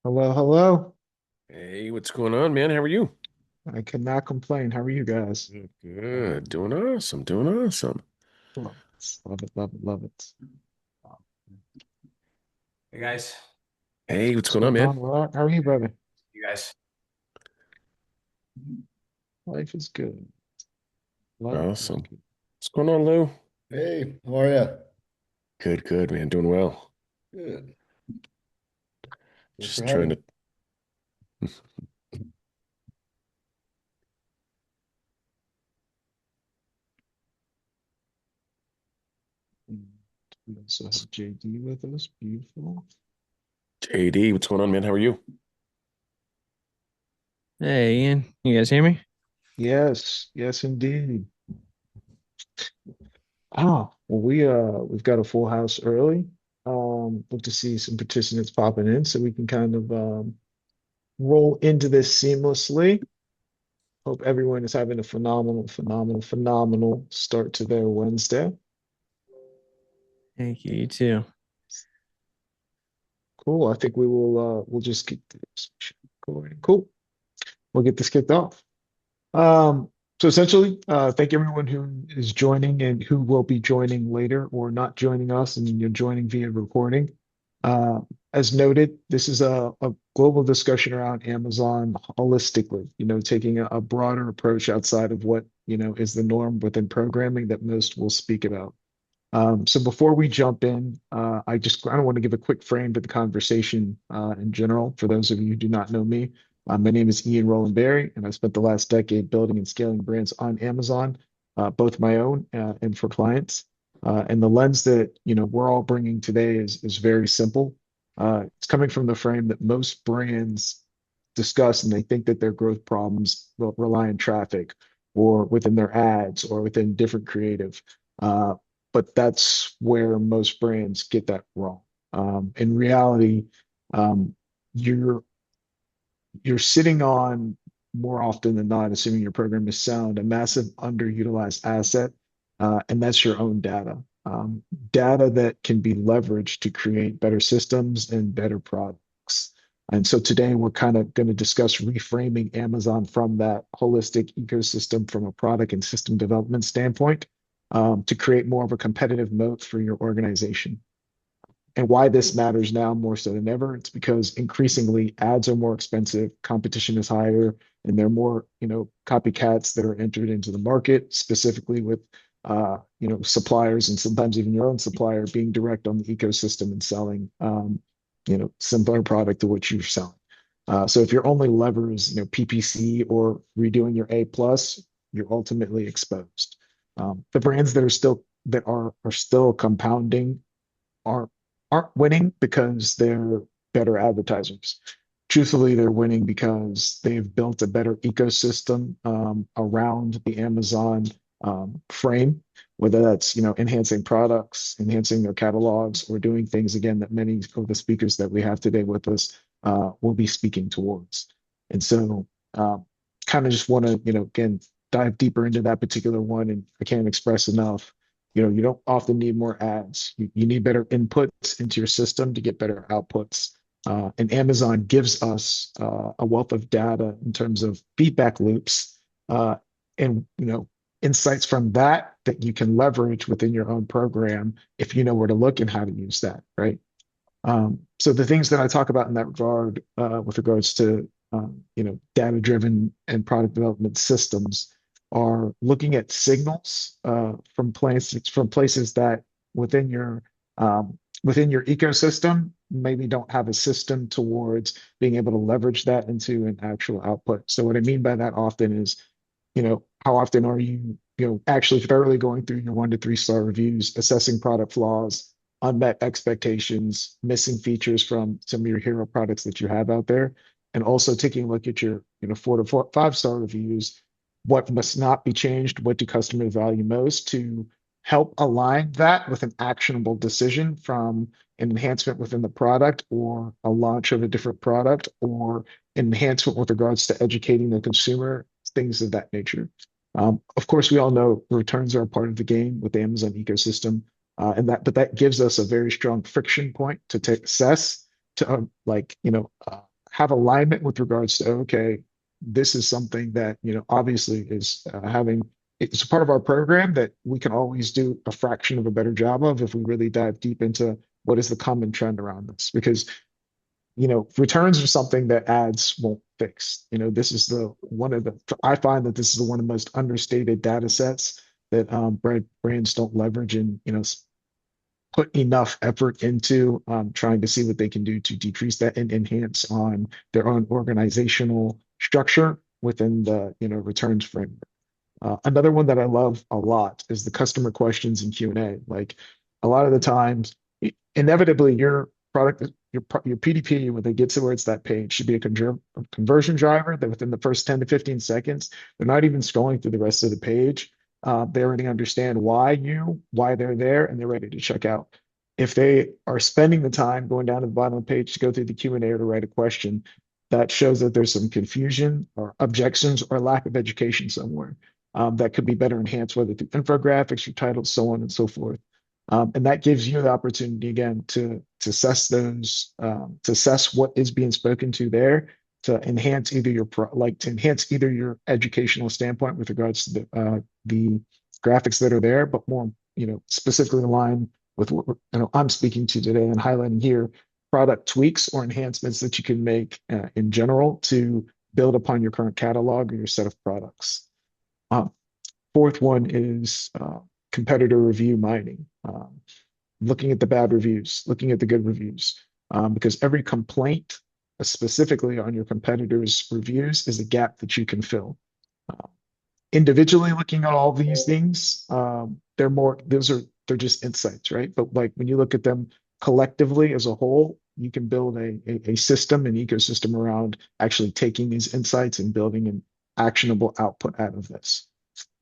Hello, hello. Hey, what's going on, man? How are you? I cannot complain. How are you guys? Good. Doing awesome. Doing awesome. Love it, love it, love it, love it. Hey guys, Hey, what's What's going on, going man? on, Rock? How are you, brother? you guys. Life is good. Life is Awesome. good. What's going on, Lou? Hey, how are you? Good, good, man. Doing well. Good. Thanks for Just trying having to. me. And we also have JD with us. Beautiful. AD, what's going on, man? How are you? Hey Ian, you guys hear me? Yes, yes, indeed. Well, we've got a full house early. Look to see some participants popping in so we can kind of roll into this seamlessly. Hope everyone is having a phenomenal, phenomenal, phenomenal start to their Wednesday. Thank you, you too. Cool. I think we'll just get this going. Cool. We'll get this kicked off. So essentially, thank everyone who is joining and who will be joining later or not joining us and you're joining via recording. Uh, as noted, this is a global discussion around Amazon holistically, taking a broader approach outside of what, is the norm within programming that most will speak about. So before we jump in, I don't want to give a quick frame to the conversation in general. For those of you who do not know me, my name is Ian Rollin Berry, and I spent the last decade building and scaling brands on Amazon, both my own and for clients. And the lens that we're all bringing today is very simple. It's coming from the frame that most brands discuss, and they think that their growth problems rely on traffic, or within their ads, or within different creative. Uh, but that's where most brands get that wrong. In reality, um, you're you're sitting on, more often than not, assuming your program is sound, a massive underutilized asset, and that's your own data. Data that can be leveraged to create better systems and better products. And so today we're kind of going to discuss reframing Amazon from that holistic ecosystem from a product and system development standpoint, to create more of a competitive moat for your organization. And why this matters now more so than ever, it's because increasingly ads are more expensive, competition is higher, and there are more, copycats that are entered into the market, specifically with, suppliers and sometimes even your own supplier being direct on the ecosystem and selling, similar product to what you're selling. So if your only lever is, PPC or redoing your A plus, you're ultimately exposed. The brands that are still compounding are aren't winning because they're better advertisers. Truthfully, they're winning because they've built a better ecosystem around the Amazon frame, whether that's enhancing products, enhancing their catalogs, or doing things again that many of the speakers that we have today with us will be speaking towards. And so, kind of just want to again dive deeper into that particular one, and I can't express enough, you don't often need more ads. You need better inputs into your system to get better outputs. And Amazon gives us a wealth of data in terms of feedback loops, and insights from that that you can leverage within your own program if you know where to look and how to use that, right? So the things that I talk about in that regard, with regards to data-driven and product development systems, are looking at signals from places that within your within your ecosystem maybe don't have a system towards being able to leverage that into an actual output. So what I mean by that often is, how often are you, actually thoroughly going through your 1 to 3 star reviews, assessing product flaws, unmet expectations, missing features from some of your hero products that you have out there, and also taking a look at your, 4 to 5 star reviews. What must not be changed? What do customers value most, to help align that with an actionable decision from an enhancement within the product, or a launch of a different product, or enhancement with regards to educating the consumer, things of that nature. Of course, we all know returns are a part of the game with the Amazon ecosystem, but that gives us a very strong friction point to take assess to, have alignment with regards to, okay, this is something that, obviously is it's a part of our program that we can always do a fraction of a better job of if we really dive deep into what is the common trend around this. Because, returns are something that ads won't fix. This is I find that this is one of the most understated data sets that brands don't leverage and, put enough effort into trying to see what they can do to decrease that and enhance on their own organizational structure within the returns framework. Another one that I love a lot is the customer questions and Q&A. Like a lot of the times, inevitably your product, your PDP, when they get to where it's that page, should be a conversion driver that within the first 10 to 15 seconds, they're not even scrolling through the rest of the page. They already understand why they're there, and they're ready to check out. If they are spending the time going down to the bottom of the page to go through the Q&A or to write a question, that shows that there's some confusion or objections or lack of education somewhere that could be better enhanced, whether through infographics, your titles, so on and so forth. And that gives you the opportunity again to assess those, to assess what is being spoken to there, to enhance either your educational standpoint with regards to the graphics that are there, but more specifically aligned with what I'm speaking to today and highlighting here, product tweaks or enhancements that you can make in general to build upon your current catalog or your set of products. Fourth one is competitor review mining. Looking at the bad reviews, looking at the good reviews, because every complaint, specifically on your competitors' reviews, is a gap that you can fill. Individually looking at all these things, they're just insights, right? But like when you look at them collectively as a whole, you can build a system, an ecosystem around actually taking these insights and building an actionable output out of this.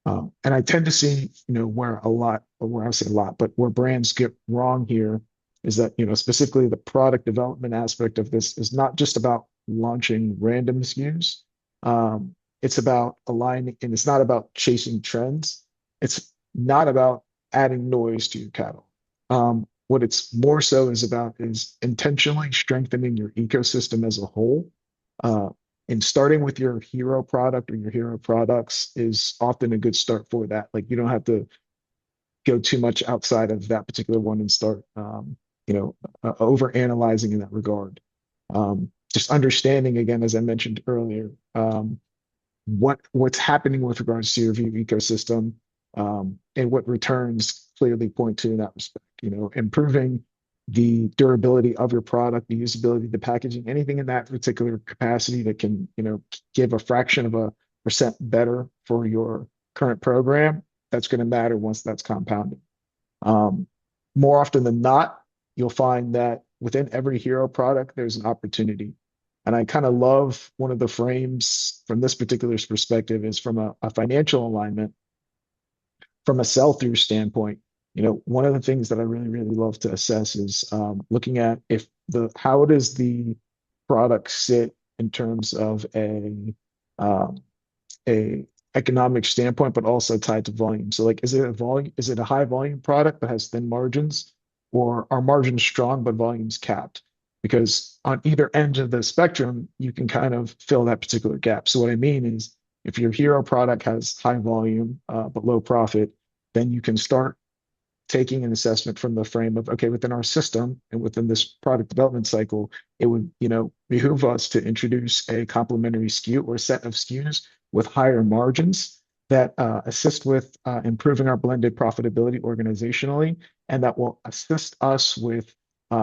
And I tend to see, where I say a lot, but where brands get wrong here is that, specifically the product development aspect of this is not just about launching random SKUs. It's about aligning, and it's not about chasing trends. It's not about adding noise to your catalog. What it's more so is about is intentionally strengthening your ecosystem as a whole. And starting with your hero product or your hero products is often a good start for that. Like you don't have to go too much outside of that particular one and start, over analyzing in that regard. Just understanding again, as I mentioned earlier, what's happening with regards to your view ecosystem, and what returns clearly point to in that respect. Improving the durability of your product, the usability, the packaging, anything in that particular capacity that can, give a fraction of a percent better for your current program, that's going to matter once that's compounded. More often than not, you'll find that within every hero product, there's an opportunity. And I kind of love one of the frames from this particular perspective is from a financial alignment, from a sell-through standpoint. One of the things that I really, really love to assess is looking at how does the product sit in terms of a economic standpoint, but also tied to volume. So like, is it a high volume product that has thin margins, or are margins strong, but volumes capped? Because on either end of the spectrum, you can kind of fill that particular gap. So what I mean is if your hero product has high volume, but low profit, then you can start taking an assessment from the frame of, okay, within our system and within this product development cycle, it would, behoove us to introduce a complementary SKU or set of SKUs with higher margins that assist with improving our blended profitability organizationally, and that will assist us with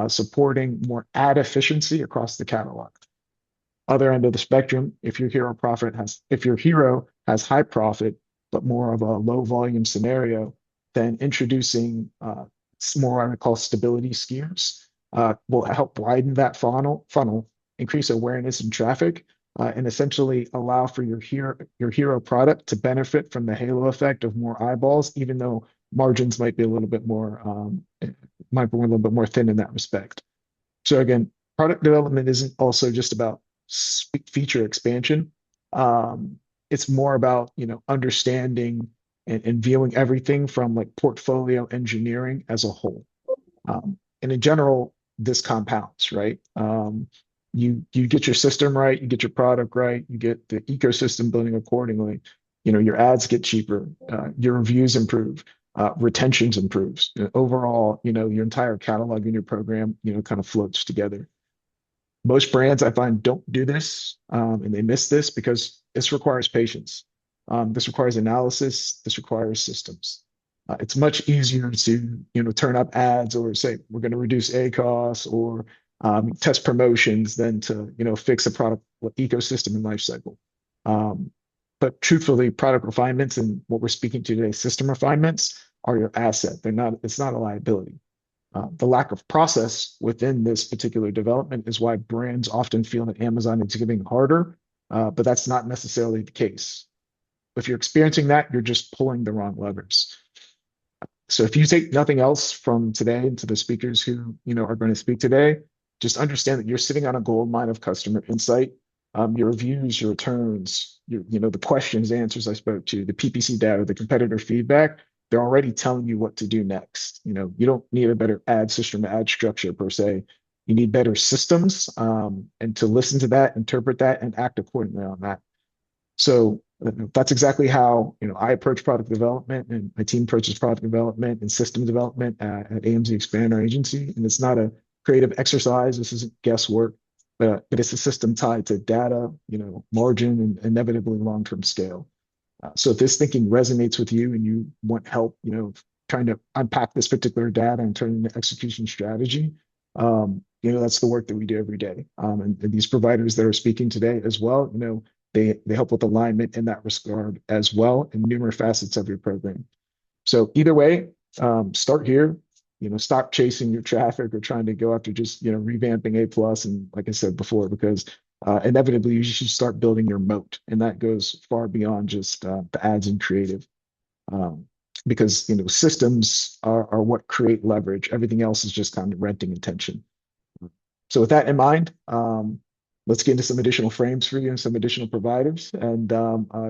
supporting more ad efficiency across the catalog. Other end of the spectrum, if your hero has high profit, but more of a low volume scenario, then introducing more what I call stability SKUs will help widen that funnel, increase awareness and traffic, and essentially allow for your hero product to benefit from the halo effect of more eyeballs, even though margins might be a little bit more thin in that respect. So again, product development isn't also just about feature expansion. It's more about understanding and viewing everything from like portfolio engineering as a whole. And in general, this compounds, right? You get your system right, you get your product right, you get the ecosystem building accordingly. Your ads get cheaper, your reviews improve, retentions improves. Overall, your entire catalog in your program, kind of floats together. Most brands I find don't do this, and they miss this because this requires patience. This requires analysis. This requires systems. It's much easier to, turn up ads or say we're going to reduce A costs or test promotions than to, fix a product ecosystem and life cycle. But truthfully, product refinements and what we're speaking to today, system refinements, are your asset. They're not. It's not a liability. The lack of process within this particular development is why brands often feel that Amazon is giving harder, but that's not necessarily the case. If you're experiencing that, you're just pulling the wrong levers. So if you take nothing else from today and to the speakers who are going to speak today, just understand that you're sitting on a gold mine of customer insight. Your reviews, your returns, the questions, answers I spoke to, the PPC data, the competitor feedback, they're already telling you what to do next. You don't need a better ad system, ad structure per se. You need better systems, and to listen to that, interpret that, and act accordingly on that. So that's exactly how I approach product development, and my team approaches product development and system development at AMZ Expand, our agency. And it's not a creative exercise. This isn't guesswork, but it's a system tied to data, margin, and inevitably long-term scale. So if this thinking resonates with you and you want help, trying to unpack this particular data and turn it into execution strategy, that's the work that we do every day. And these providers that are speaking today as well, they help with alignment in that regard as well, and numerous facets of your program. So either way, start here. Stop chasing your traffic or trying to go after just revamping A+. And like I said before, because inevitably you should start building your moat, and that goes far beyond just the ads and creative, because systems are what create leverage. Everything else is just kind of renting attention. So with that in mind, let's get into some additional frames for you and some additional providers. And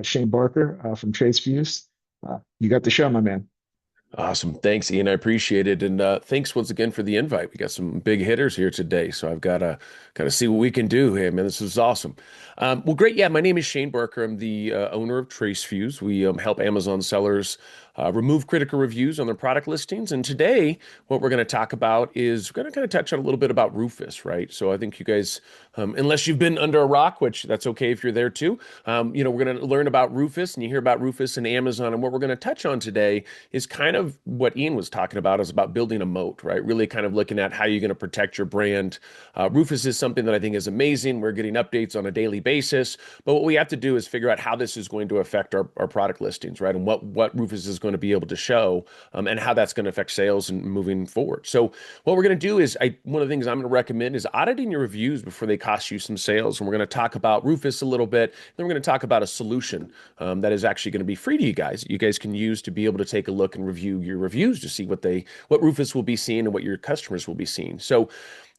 Shane Barker from TraceFuse, you got the show, my man. Awesome. Thanks, Ian. I appreciate it. And thanks once again for the invite. We got some big hitters here today, so I've got to see what we can do here, man. This is awesome. Well, great. Yeah, my name is Shane Barker. I'm the owner of TraceFuse. We help Amazon sellers remove critical reviews on their product listings. And today, what we're going to talk about is we're going to kind of touch on a little bit about Rufus, right? So I think you guys, unless you've been under a rock, which that's okay if you're there too, we're going to learn about Rufus, and you hear about Rufus and Amazon. And what we're going to touch on today is kind of what Ian was talking about, is about building a moat, right? Really kind of looking at how you're going to protect your brand. Rufus is something that I think is amazing. We're getting updates on a daily basis, but what we have to do is figure out how this is going to affect our product listings, right? And what Rufus is going to be able to show, and how that's going to affect sales and moving forward. So what we're going to do is, one of the things I'm going to recommend is auditing your reviews before they cost you some sales. And we're going to talk about Rufus a little bit. Then we're going to talk about a solution that is actually going to be free to you guys. You guys can use to be able to take a look and review your reviews to see what Rufus will be seeing and what your customers will be seeing. So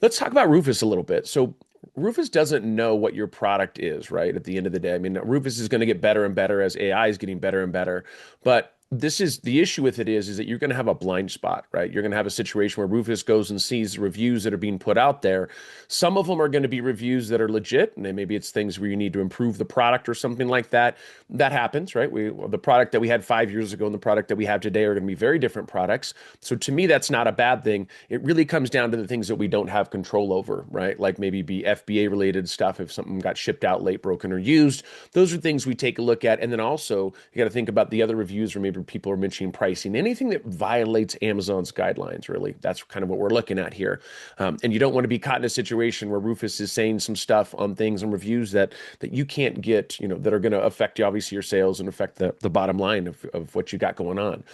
let's talk about Rufus a little bit. So Rufus doesn't know what your product is, right? At the end of the day, I mean, Rufus is going to get better and better as AI is getting better and better. But this is the issue with it is that you're going to have a blind spot, right? You're going to have a situation where Rufus goes and sees the reviews that are being put out there. Some of them are going to be reviews that are legit, and then maybe it's things where you need to improve the product or something like that. That happens, right? The product that we had 5 years ago and the product that we have today are going to be very different products. So to me, that's not a bad thing. It really comes down to the things that we don't have control over, right? Like maybe be FBA related stuff if something got shipped out late, broken, or used. Those are things we take a look at. And then also you got to think about the other reviews, or maybe people are mentioning pricing, anything that violates Amazon's guidelines, really. That's kind of what we're looking at here. And you don't want to be caught in a situation where Rufus is saying some stuff on things and reviews that you can't get, that are going to affect, obviously, your sales and affect the bottom line of what you got going on.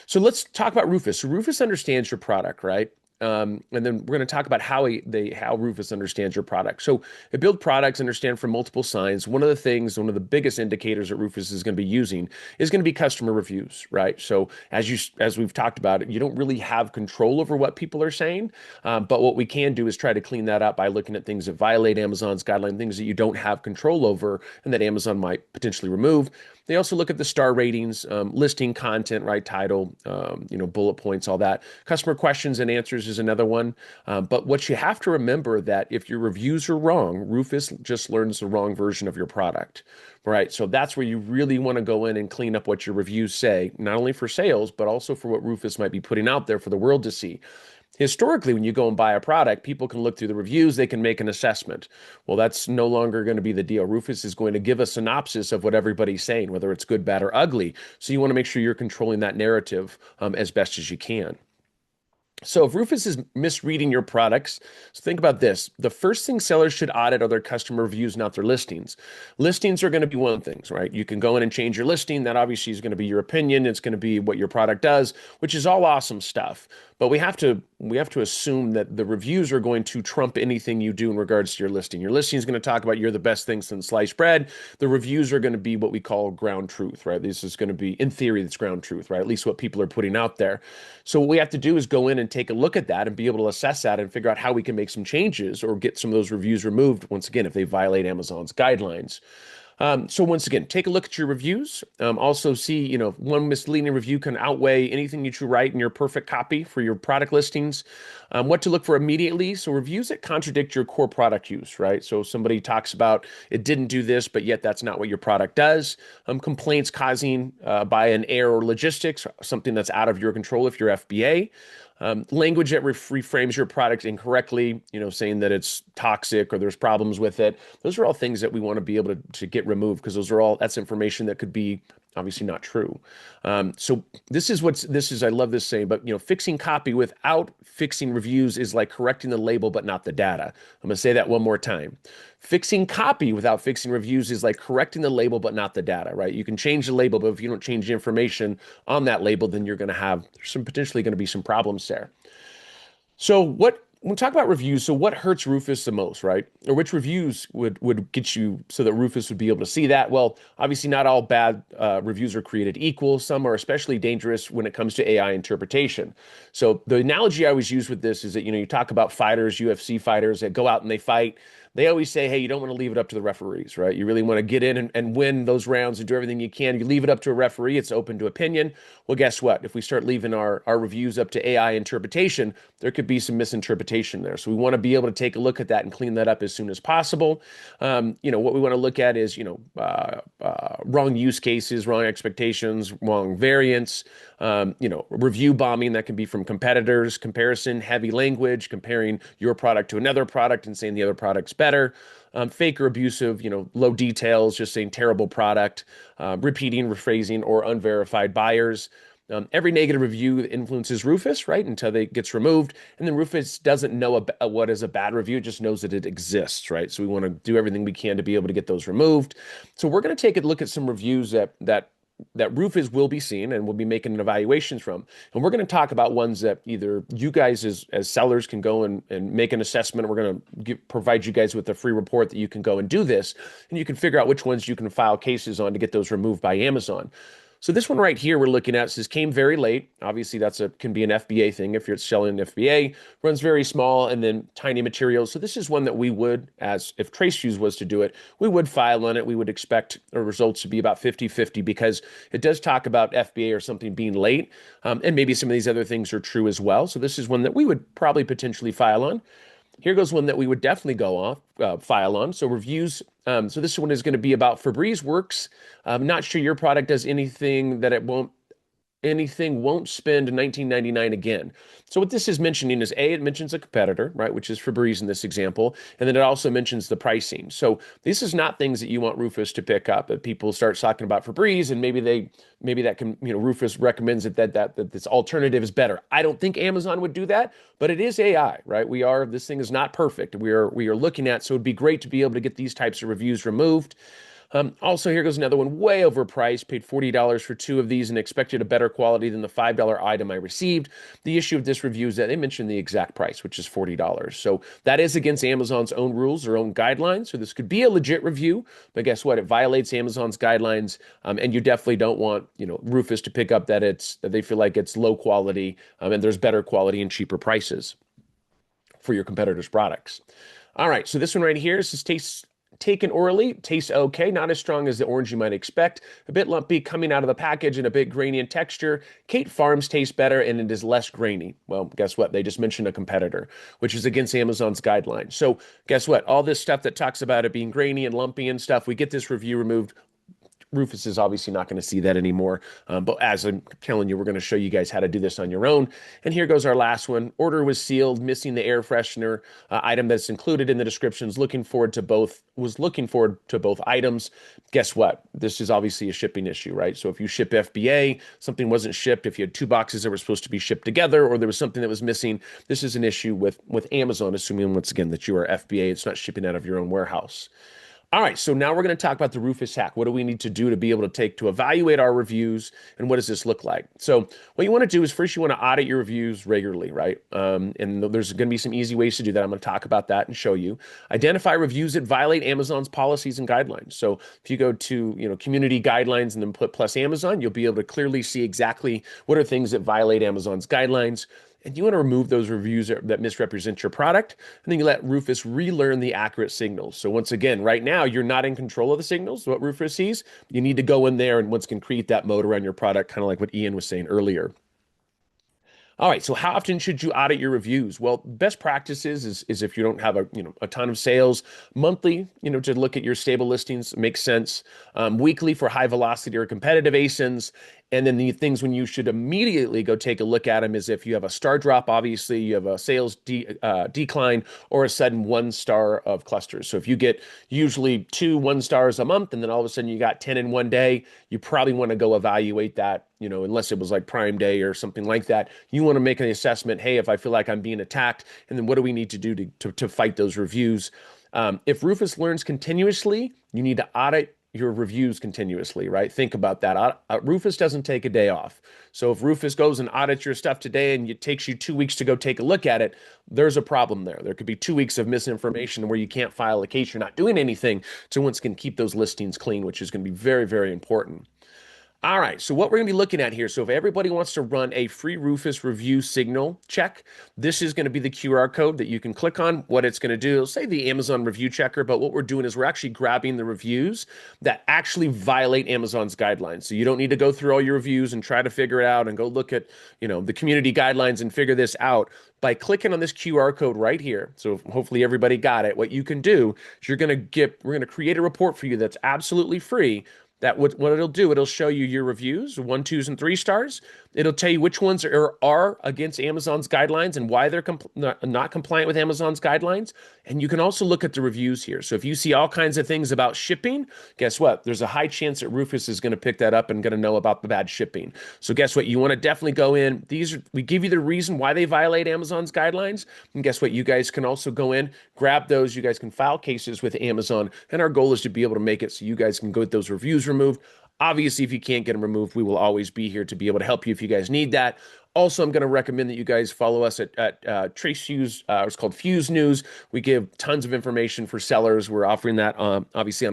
So let's talk about Rufus. So Rufus understands your product, right? And then we're going to talk about how Rufus understands your product. So it builds products, understand from multiple signs. One of the biggest indicators that Rufus is going to be using is going to be customer reviews, right? So as we've talked about, you don't really have control over what people are saying, but what we can do is try to clean that up by looking at things that violate Amazon's guideline, things that you don't have control over and that Amazon might potentially remove. They also look at the star ratings, listing content, right? Title, bullet points, all that. Customer questions and answers is another one. But what you have to remember that if your reviews are wrong, Rufus just learns the wrong version of your product, right? So that's where you really want to go in and clean up what your reviews say, not only for sales, but also for what Rufus might be putting out there for the world to see. Historically, when you go and buy a product, people can look through the reviews, they can make an assessment. Well, that's no longer going to be the deal. Rufus is going to give a synopsis of what everybody's saying, whether it's good, bad, or ugly. So you want to make sure you're controlling that narrative as best as you can. So if Rufus is misreading your products, so think about this. The first thing sellers should audit are their customer reviews, not their listings. Listings are going to be one thing, right? You can go in and change your listing. That obviously is going to be your opinion. It's going to be what your product does, which is all awesome stuff. But we have to assume that the reviews are going to trump anything you do in regards to your listing. Your listing is going to talk about you're the best thing since sliced bread. The reviews are going to be what we call ground truth, right? This is going to be, in theory, that's ground truth, right? At least what people are putting out there. So what we have to do is go in and take a look at that and be able to assess that and figure out how we can make some changes or get some of those reviews removed, once again, if they violate Amazon's guidelines. So once again, take a look at your reviews. Also see, one misleading review can outweigh anything that you write in your perfect copy for your product listings. What to look for immediately. So reviews that contradict your core product use, right? So somebody talks about it didn't do this, but yet that's not what your product does. Complaints causing by an error or logistics, something that's out of your control if you're FBA. Language that reframes your product incorrectly, saying that it's toxic or there's problems with it. Those are all things that we want to be able to get removed because that's information that could be obviously not true. So I love this saying, but fixing copy without fixing reviews is like correcting the label, but not the data. I'm going to say that one more time. Fixing copy without fixing reviews is like correcting the label, but not the data, right? You can change the label, but if you don't change the information on that label, then there's potentially going to be some problems there. So when we talk about reviews, so what hurts Rufus the most, right? Or which reviews would get you so that Rufus would be able to see that? Well, obviously not all bad reviews are created equal. Some are especially dangerous when it comes to AI interpretation. So the analogy I always use with this is that, you talk about fighters, UFC fighters that go out and they fight. They always say, hey, you don't want to leave it up to the referees, right? You really want to get in and win those rounds and do everything you can. You leave it up to a referee, it's open to opinion. Well, guess what? If we start leaving our reviews up to AI interpretation, there could be some misinterpretation there. So we want to be able to take a look at that and clean that up as soon as possible. What we want to look at is, wrong use cases, wrong expectations, wrong variants, review bombing that can be from competitors, comparison, heavy language, comparing your product to another product and saying the other product's better, fake or abusive, low details, just saying terrible product, repeating, rephrasing, or unverified buyers. Every negative review influences Rufus, right, until it gets removed. And then Rufus doesn't know what is a bad review, it just knows that it exists, right? So we want to do everything we can to be able to get those removed. So we're going to take a look at some reviews that Rufus will be seeing and we'll be making evaluations from. And we're going to talk about ones that either you guys as sellers can go and make an assessment. We're going to provide you guys with a free report that you can go and do this. And you can figure out which ones you can file cases on to get those removed by Amazon. So this one right here we're looking at says came very late. Obviously can be an FBA thing if you're selling an FBA, runs very small and then tiny materials. So this is one that we would, as if TraceFuse was to do it, we would file on it. We would expect our results to be about 50-50 because it does talk about FBA or something being late. And maybe some of these other things are true as well. So this is one that we would probably potentially file on. Here goes one that we would definitely file on. So reviews. So this one is going to be about Febreze works. I'm not sure your product does anything that won't spend $19.99 again. So what this is mentioning is it mentions a competitor, right, which is Febreze in this example, and then it also mentions the pricing. So this is not things that you want Rufus to pick up. If people start talking about Febreze and maybe that can, Rufus recommends that this alternative is better. I don't think Amazon would do that, but it is AI, right? This thing is not perfect. We are looking at, so it'd be great to be able to get these types of reviews removed. Also, here goes another one, way overpriced, paid $40 for 2 of these and expected a better quality than the $5 item I received. The issue of this review is that they mentioned the exact price, which is $40. So that is against Amazon's own rules, their own guidelines. So this could be a legit review, but guess what? It violates Amazon's guidelines. And you definitely don't want, Rufus to pick up that they feel like it's low quality and there's better quality and cheaper prices for your competitors' products. All right, so this one right here, this is Taken orally, tastes okay, not as strong as the orange you might expect. A bit lumpy coming out of the package and a bit grainy in texture. Kate Farms tastes better and it is less grainy. Well, guess what? They just mentioned a competitor, which is against Amazon's guidelines. So guess what? All this stuff that talks about it being grainy and lumpy and stuff, we get this review removed. Rufus is obviously not going to see that anymore. But as I'm telling you, we're going to show you guys how to do this on your own. And here goes our last one. Order was sealed, missing the air freshener item that's included in the descriptions. Looking forward to both items. Guess what? This is obviously a shipping issue, right? So if you ship FBA, something wasn't shipped. If you had two boxes that were supposed to be shipped together, or there was something that was missing, this is an issue with Amazon, assuming once again that you are FBA. It's not shipping out of your own warehouse. All right, so now we're going to talk about the Rufus hack. What do we need to do to be able to evaluate our reviews, and what does this look like? So what you want to do is first you want to audit your reviews regularly, right? And there's going to be some easy ways to do that. I'm going to talk about that and show you. Identify reviews that violate Amazon's policies and guidelines. So if you go to community guidelines and then put plus Amazon, you'll be able to clearly see exactly what are things that violate Amazon's guidelines. And you want to remove those reviews that misrepresent your product. And then you let Rufus relearn the accurate signals. So once again, right now, you're not in control of the signals, what Rufus sees. You need to go in there and once again create that mode around your product, kind of like what Ian was saying earlier. All right, so how often should you audit your reviews? Well, best practices is if you don't have a ton of sales, monthly, to look at your stable listings makes sense. Weekly for high velocity or competitive ASINs. And then the things when you should immediately go take a look at them is if you have a star drop, obviously you have a sales decline or a sudden 1 star of clusters. So if you get usually 2 1-stars a month and then all of a sudden you got 10 in one day, you probably want to go evaluate that, unless it was like Prime Day or something like that. You want to make an assessment. Hey, if I feel like I'm being attacked, and then what do we need to do to fight those reviews? If Rufus learns continuously, you need to audit your reviews continuously, right? Think about that. Rufus doesn't take a day off. So if Rufus goes and audits your stuff today and it takes you 2 weeks to go take a look at it, there's a problem there. There could be 2 weeks of misinformation where you can't file a case. You're not doing anything to once again keep those listings clean, which is going to be very, very important. All right, so what we're going to be looking at here, so if everybody wants to run a free Rufus review signal check, this is going to be the QR code that you can click on. What it's going to do, it'll say the Amazon review checker, but what we're doing is we're actually grabbing the reviews that actually violate Amazon's guidelines. So you don't need to go through all your reviews and try to figure it out and go look at, the community guidelines and figure this out. By clicking on this QR code right here, so hopefully everybody got it, what you can do is we're going to create a report for you that's absolutely free. That what it'll do, it'll show you your reviews, 1, 2s, and 3 stars. It'll tell you which ones are against Amazon's guidelines and why they're not compliant with Amazon's guidelines. And you can also look at the reviews here. So if you see all kinds of things about shipping, guess what? There's a high chance that Rufus is going to pick that up and going to know about the bad shipping. So guess what? You want to definitely go in. We give you the reason why they violate Amazon's guidelines. And guess what? You guys can also go in, grab those. You guys can file cases with Amazon. And our goal is to be able to make it so you guys can get those reviews removed. Obviously, if you can't get them removed, we will always be here to be able to help you if you guys need that. Also, I'm going to recommend that you guys follow us at TraceFuse. It's called Fuse News. We give tons of information for sellers. We're offering that obviously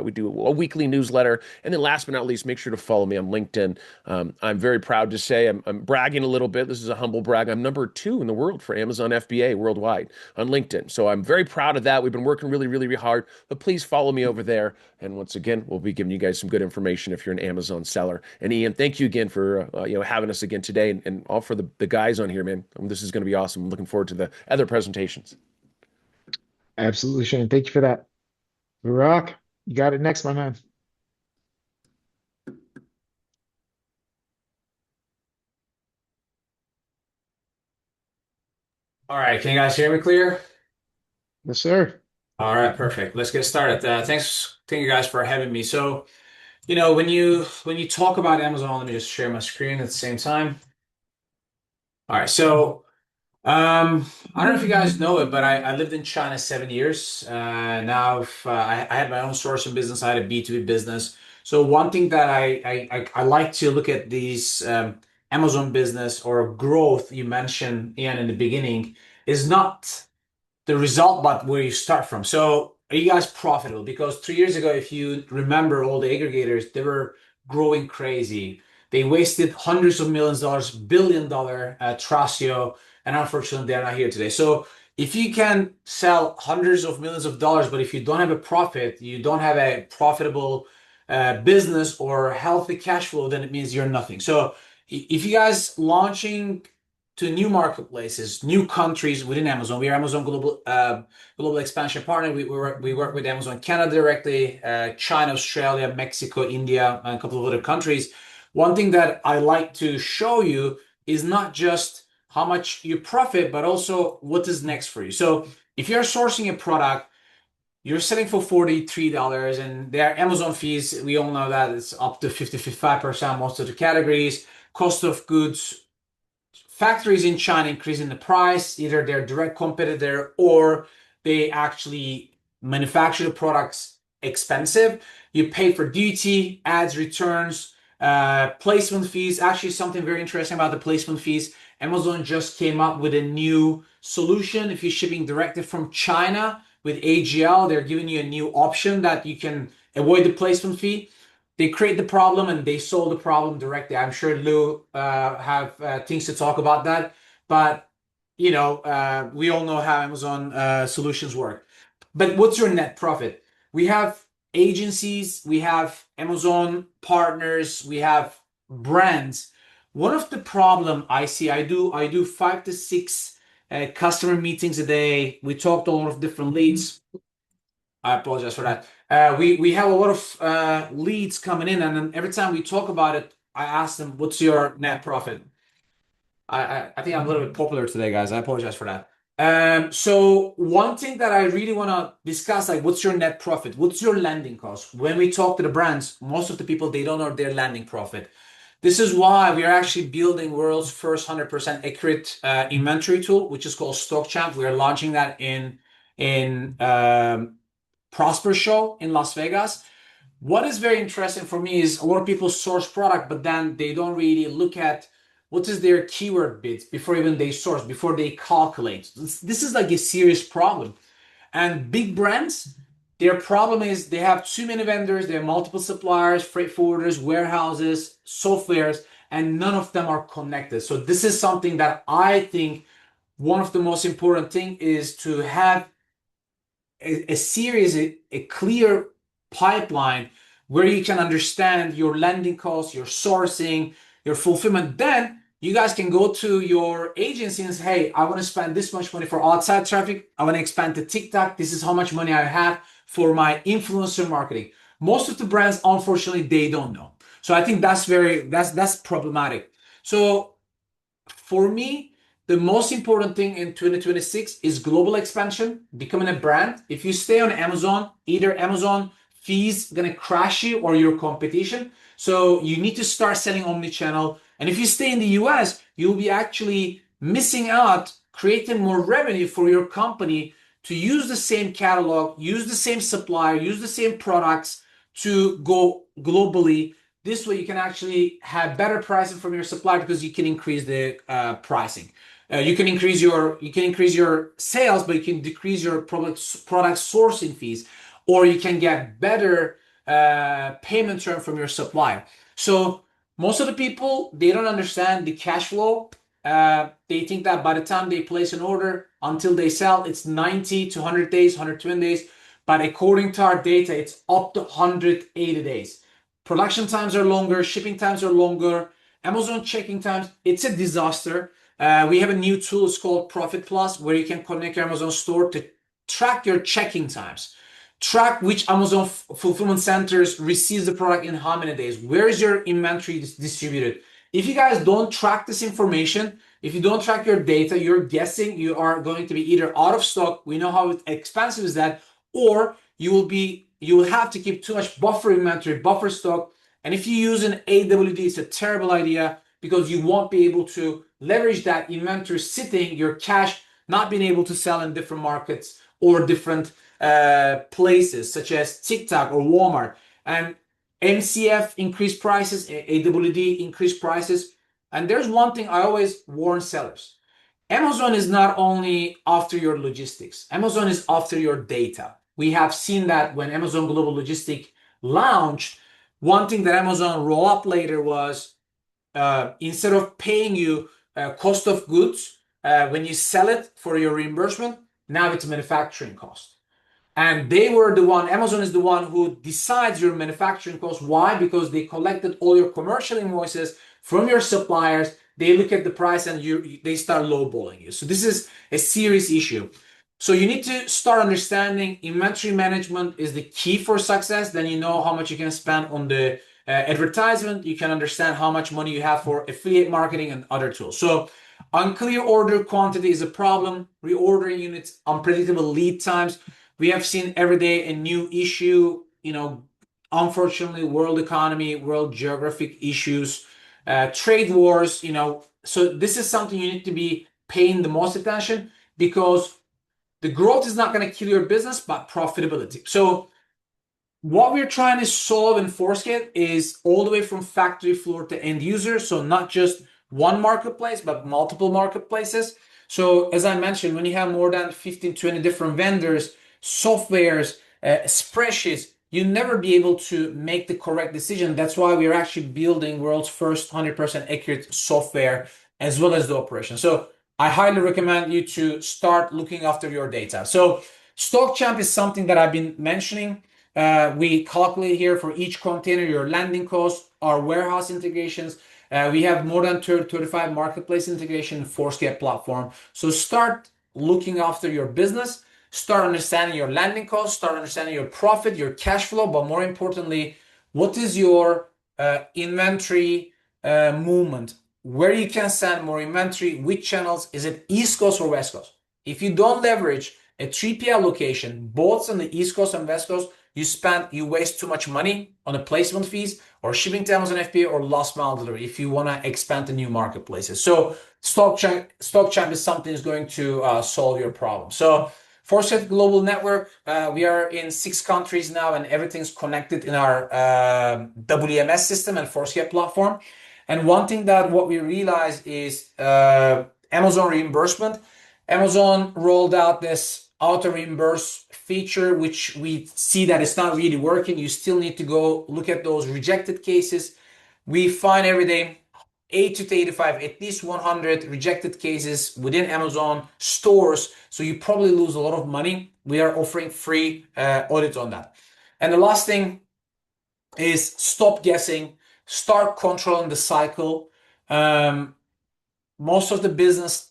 we do a weekly newsletter. And then last but not least, make sure to follow me on LinkedIn. I'm very proud to say I'm bragging a little bit. This is a humble brag. I'm number 2 in the world for Amazon FBA worldwide on LinkedIn. So I'm very proud of that. We've been working really, really, really hard. But please follow me over there. And once again, we'll be giving you guys some good information if you're an Amazon seller. And Ian, thank you again for having us again today, and all for the guys on here, man. This is going to be awesome. I'm looking forward to the other presentations. Absolutely, Shane. Thank you for that. Burak, you got it next, my man. All right, can you guys hear me clear? Yes, sir. All right, perfect. Let's get started. Thank you guys for having me. So, when you talk about Amazon, let me just share my screen at the same time. All right, so I don't know if you guys know it, but I lived in China 7 years. Now I had my own sourcing business. I had a B2B business. So one thing that I like to look at these Amazon business or growth you mentioned, Ian, in the beginning, is not the result, but where you start from. So are you guys profitable? Because 3 years ago, if you remember all the aggregators, they were growing crazy. They wasted hundreds of millions of dollars, $1 billion Trustio, and unfortunately, they're not here today. So If you can sell hundreds of millions of dollars, but if you don't have a profit, you don't have a profitable business or healthy cash flow, then it means you're nothing. So if you guys launching to new marketplaces, new countries within Amazon, we are Amazon global expansion partner. We work with Amazon Canada directly, China, Australia, Mexico, India, and a couple of other countries. One thing that I like to show you is not just how much you profit, but also what is next for you. So if you're sourcing a product, you're selling for $43, and there are Amazon fees. We all know that it's up to 55% most of the categories. Cost of goods, factories in China increasing the price, either they're direct competitor or they actually manufacture the products expensive. You pay for duty, ads, returns, placement fees. Actually, something very interesting about the placement fees. Amazon just came up with a new solution. If you're shipping directly from China with AGL, they're giving you a new option that you can avoid the placement fee. They create the problem and they solve the problem directly. I'm sure Lou have things to talk about that, but we all know how Amazon solutions work. But what's your net profit? We have agencies, we have Amazon partners, we have brands. One of the problem I see, I do 5 to 6 customer meetings a day. We talk to a lot of different leads. I apologize for that. We have a lot of leads coming in, and then every time we talk about it, I ask them, "What's your net profit?" I think I'm a little bit popular today, guys. I apologize for that. So one thing that I really want to discuss, like, what's your net profit? What's your landing cost? When we talk to the brands, most of the people, they don't know their landing profit. This is why we are actually building world's first 100% accurate inventory tool, which is called StockChamp. We are launching that in Prosper Show in Las Vegas. What is very interesting for me is a lot of people source product, but then they don't really look at what is their keyword bids before even they source, before they calculate. This is like a serious problem. And big brands, their problem is they have too many vendors, they have multiple suppliers, freight forwarders, warehouses, softwares, and none of them are connected. So this is something that I think one of the most important thing is to have a clear pipeline where you can understand your landing costs, your sourcing, your fulfillment. Then you guys can go to your agency and say, "Hey, I want to spend this much money for outside traffic. I want to expand to TikTok. This is how much money I have for my influencer marketing." Most of the brands, unfortunately, they don't know. So I think that's problematic. So for me, the most important thing in 2026 is global expansion, becoming a brand. If you stay on Amazon, either Amazon fees gonna crash you or your competition. So you need to start selling omnichannel. And if you stay in the US, you'll be actually missing out, creating more revenue for your company to use the same catalog, use the same supplier, use the same products to go globally. This way you can actually have better pricing from your supplier because you can increase the pricing. You can increase your sales, but you can decrease your product sourcing fees, or you can get better payment term from your supplier. So most of the people, they don't understand the cash flow. They think that by the time they place an order until they sell, it's 90 to 100 days, 120 days. But according to our data, it's up to 180 days. Production times are longer, shipping times are longer, Amazon checking times, it's a disaster. We have a new tool, it's called Profit Plus, where you can connect your Amazon store to track your checking times. Track which Amazon fulfillment centers receives the product in how many days. Where is your inventory distributed? If you guys don't track this information, if you don't track your data, you're guessing you are going to be either out of stock, we know how expensive is that, or you will have to keep too much buffer inventory, buffer stock. And if you use an AWD, it's a terrible idea because you won't be able to leverage that inventory sitting, your cash, not being able to sell in different markets or different places such as TikTok or Walmart. And MCF increased prices, AWD increased prices. And there's one thing I always warn sellers. Amazon is not only after your logistics, Amazon is after your data. We have seen that when Amazon Global Logistics launched, one thing that Amazon rolled up later was instead of paying you cost of goods when you sell it for your reimbursement, Now it's manufacturing cost. And Amazon is the one who decides your manufacturing cost. Why? Because they collected all your commercial invoices from your suppliers. They look at the price and they start lowballing you. So this is a serious issue. So you need to start understanding inventory management is the key for success. Then you know how much you can spend on the advertisement. You can understand how much money you have for affiliate marketing and other tools. So unclear order quantity is a problem. Reordering units, unpredictable lead times. We have seen every day a new issue, unfortunately, world economy, world geographic issues, trade wars, So this is something you need to be paying the most attention because the growth is not going to kill your business, but profitability. So what we're trying to solve in Forceget is all the way from factory floor to end user. So not just one marketplace, but multiple marketplaces. So as I mentioned, when you have more than 15, 20 different vendors, softwares, spreadsheets, you never be able to make the correct decision. That's why we're actually building world's first 100% accurate software as well as the operation. So I highly recommend you to start looking after your data. So StockChamp is something that I've been mentioning. We calculate here for each container your landing cost, our warehouse integrations. We have more than 35 marketplace integration in Forceget platform. So start looking after your business, start understanding your landing cost, start understanding your profit, your cash flow, but more importantly, what is your inventory movement? Where you can send more inventory, which channels, is it East Coast or West Coast? If you don't leverage a 3PL location, both on the East Coast and West Coast, you waste too much money on the placement fees or shipping to Amazon FBA or last mile delivery if you want to expand to new marketplaces. So StockChamp is something that's going to solve your problem. So Forceget Global Network, we are in 6 countries now and everything's connected in our WMS system and Forceget platform. And one thing that what we realized is Amazon reimbursement. Amazon rolled out this auto reimburse feature, which we see that it's not really working. You still need to go look at those rejected cases. We find every day 80 to 85, at least 100 rejected cases within Amazon stores. So you probably lose a lot of money. We are offering free audits on that. And the last thing is stop guessing, start controlling the cycle. Most of the business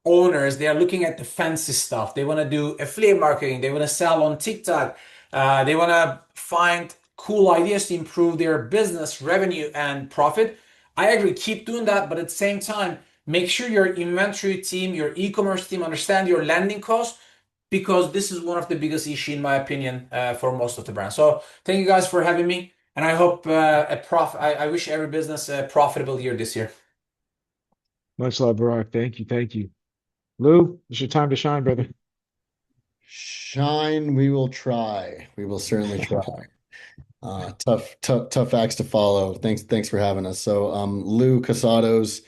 owners, they are looking at the fancy stuff. They want to do affiliate marketing. They want to sell on TikTok. They want to find cool ideas to improve their business revenue and profit. I agree, keep doing that, but at the same time, make sure your inventory team, your e-commerce team understand your landing costs because this is one of the biggest issues, in my opinion, for most of the brands. So thank you guys for having me, and I hope I wish every business a profitable year this year. Much love, Burak. Thank you. Thank you. Lou, it's your time to shine, brother. Shine, we will try. We will certainly try. Tough acts to follow. Thanks for having us. So, Lou Casados,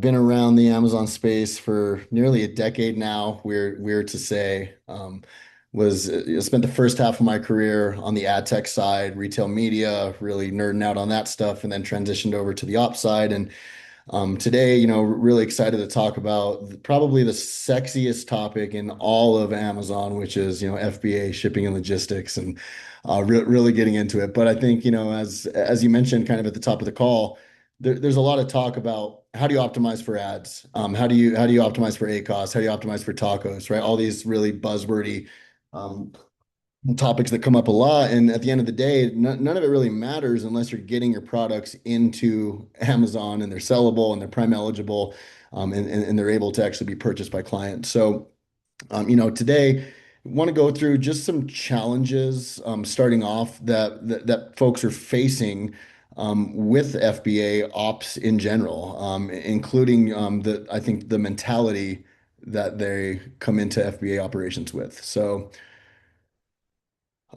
been around the Amazon space for nearly a decade now. Weird to say. Spent the first half of my career on the ad tech side, retail media, really nerding out on that stuff, and then transitioned over to the ops side. And today, really excited to talk about probably the sexiest topic in all of Amazon, which is, FBA, shipping and logistics, and really getting into it. But I think, as you mentioned kind of at the top of the call, there's a lot of talk about how do you optimize for ads? How do you optimize for ACoS? How do you optimize for tacos, right? All these really buzzwordy topics that come up a lot. And at the end of the day, none of it really matters unless you're getting your products into Amazon and they're sellable and they're Prime eligible, and they're able to actually be purchased by clients. So, today want to go through just some challenges, starting off that folks are facing with FBA ops in general, including I think the mentality that they come into FBA operations with. So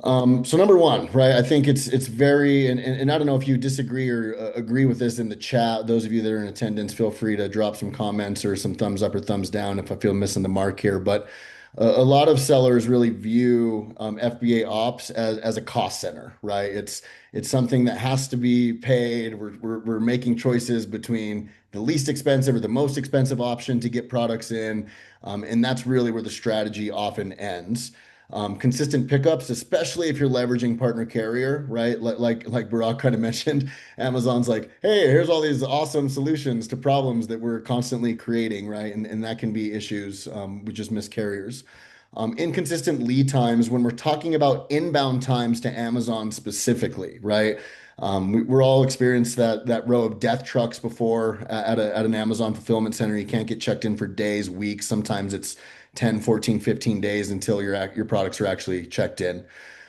number one, right? I think it's very, and I don't know if you disagree or agree with this in the chat. Those of you that are in attendance, feel free to drop some comments or some thumbs up or thumbs down if I feel missing the mark here. But a lot of sellers really view FBA ops as a cost center, right? It's something that has to be paid. We're making choices between the least expensive or the most expensive option to get products in. And that's really where the strategy often ends. Consistent pickups, especially if you're leveraging partner carrier, right? Like Burak kind of mentioned, Amazon's like, hey, here's all these awesome solutions to problems that we're constantly creating, right? And that can be issues with just missed carriers. Inconsistent lead times when we're talking about inbound times to Amazon specifically, right? We're all experienced that row of death trucks before at an Amazon fulfillment center. You can't get checked in for days, weeks. Sometimes it's 10, 14, 15 days until your products are actually checked in.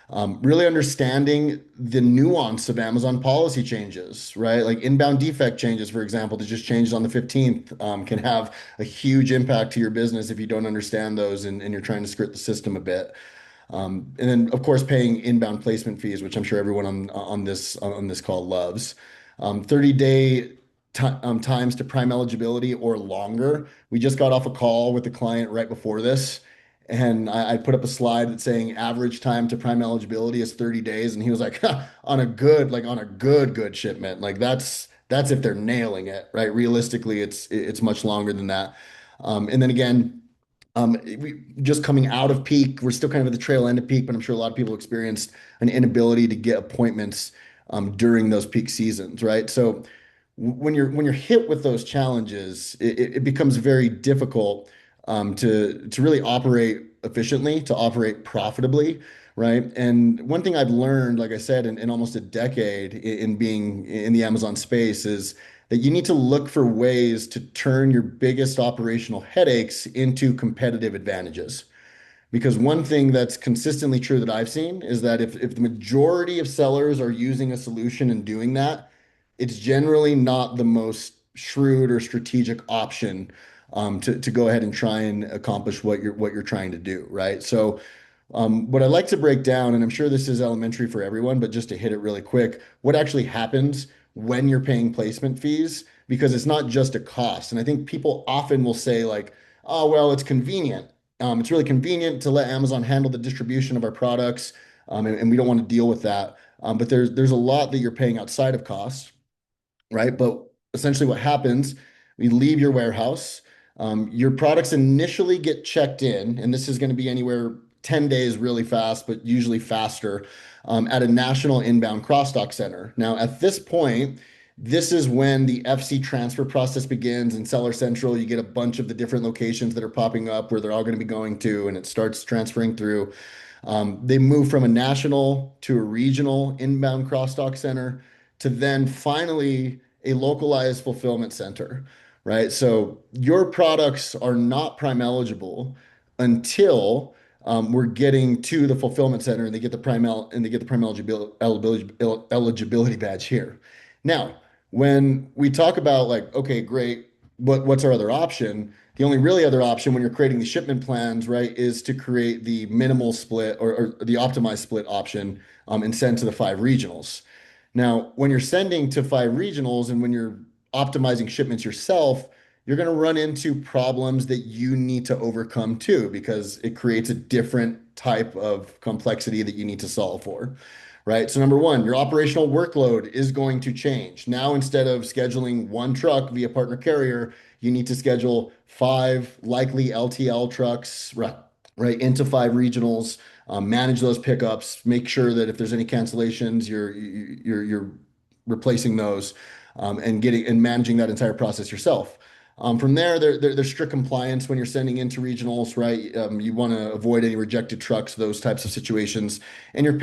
Really understanding the nuance of Amazon policy changes, right? Like inbound defect changes, for example, that just changed on the 15th, can have a huge impact to your business if you don't understand those and you're trying to skirt the system a bit. And then, of course, paying inbound placement fees, which I'm sure everyone on this call loves. 30-day times to prime eligibility or longer. We just got off a call with the client right before this, and I put up a slide that's saying average time to prime eligibility is 30 days, and he was like, on a good shipment, like that's if they're nailing it, right? Realistically, it's much longer than that. And then again. We just coming out of peak, we're still kind of at the trail end of peak, but I'm sure a lot of people experienced an inability to get appointments during those peak seasons, right? So when you're hit with those challenges, it becomes very difficult to really operate efficiently, to operate profitably, right? And one thing I've learned, like I said, in almost a decade in being in the Amazon space is that you need to look for ways to turn your biggest operational headaches into competitive advantages. Because one thing that's consistently true that I've seen is that if the majority of sellers are using a solution and doing that, it's generally not the most shrewd or strategic option to go ahead and try and accomplish what you're trying to do, right? So what I like to break down, and I'm sure this is elementary for everyone, but just to hit it really quick, what actually happens when you're paying placement fees, because it's not just a cost. And I think people often will say like, oh, well, it's convenient. It's really convenient to let Amazon handle the distribution of our products, and we don't want to deal with that. But there's a lot that you're paying outside of costs, right? But essentially what happens, we leave your warehouse. Your products initially get checked in, and this is going to be anywhere 10 days really fast, but usually faster, at a national inbound cross-dock center. Now, at this point, this is when the FC transfer process begins. In Seller Central, you get a bunch of the different locations that are popping up where they're all going to be going to, and it starts transferring through. They move from a national to a regional inbound cross-dock center to then finally a localized fulfillment center, right? So your products are not prime eligible until we're getting to the fulfillment center and they get the prime eligibility badge here. Now, when we talk about like, okay, great, what's our other option? The only really other option when you're creating the shipment plans, right, is to create the minimal split or the optimized split option and send to the 5 regionals. Now, when you're sending to 5 regionals and when you're optimizing shipments yourself, you're going to run into problems that you need to overcome too, because it creates a different type of complexity that you need to solve for, right? So number one, your operational workload is going to change. Now, instead of scheduling one truck via partner carrier, you need to schedule 5 likely LTL trucks, right into 5 regionals, manage those pickups, make sure that if there's any cancellations, you're replacing those, and managing that entire process yourself. From there's strict compliance when you're sending into regionals, right? You want to avoid any rejected trucks, those types of situations, and you